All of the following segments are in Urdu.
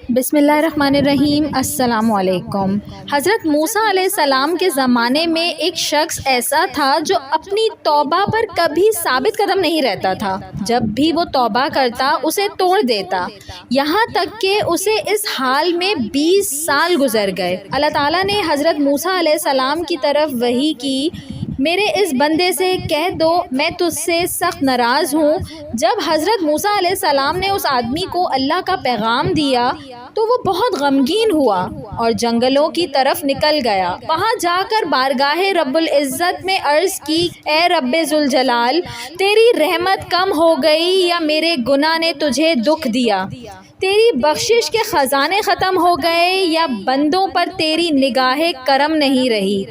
بسم اللہ الرحمن الرحیم۔ السلام علیکم۔ حضرت موسیٰ علیہ السلام کے زمانے میں ایک شخص ایسا تھا جو اپنی توبہ پر کبھی ثابت قدم نہیں رہتا تھا۔ جب بھی وہ توبہ کرتا اسے توڑ دیتا، یہاں تک کہ اسے اس حال میں 20 سال گزر گئے۔ اللہ تعالیٰ نے حضرت موسیٰ علیہ السلام کی طرف وحی کی، میرے اس بندے سے کہہ دو میں تجھ سے سخت ناراض ہوں۔ جب حضرت موسیٰ علیہ السلام نے اس آدمی کو اللہ کا پیغام دیا تو وہ بہت غمگین ہوا اور جنگلوں کی طرف نکل گیا۔ وہاں جا کر بارگاہ رب العزت میں عرض کی، اے رب ذوالجلال، تیری رحمت کم ہو گئی یا میرے گناہ نے تجھے دکھ دیا؟ تیری بخشش کے خزانے ختم ہو گئے یا بندوں پر تیری نگاہ کرم نہیں رہی؟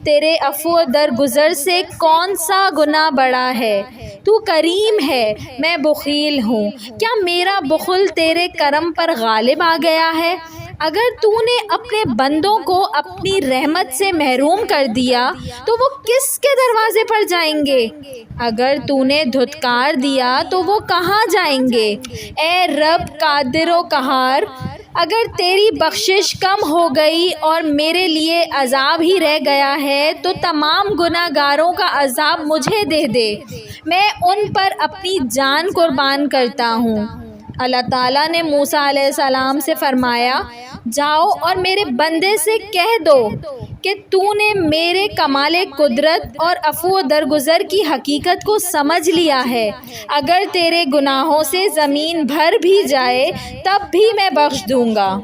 تیرے عفو و درگزر سے کون سا گناہ بڑا ہے؟ تو کریم ہے، میں بخیل ہوں، کیا میرا بخل تیرے کرم پر غالب آ گیا ہے؟ اگر تو نے اپنے بندوں کو اپنی رحمت سے محروم کر دیا تو وہ کس کے دروازے پر جائیں گے؟ اگر تو نے دھتکار دیا تو وہ کہاں جائیں گے؟ اے رب قادر و قہار، اگر تیری بخشش کم ہو گئی اور میرے لیے عذاب ہی رہ گیا ہے تو تمام گناہ گاروں کا عذاب مجھے دے دے، میں ان پر اپنی جان قربان کرتا ہوں۔ اللہ تعالیٰ نے موسیٰ علیہ السلام سے فرمایا، جاؤ اور میرے بندے سے کہہ دو کہ تو نے میرے کمال قدرت اور عفو و درگزر کی حقیقت کو سمجھ لیا ہے۔ اگر تیرے گناہوں سے زمین بھر بھی جائے تب بھی میں بخش دوں گا۔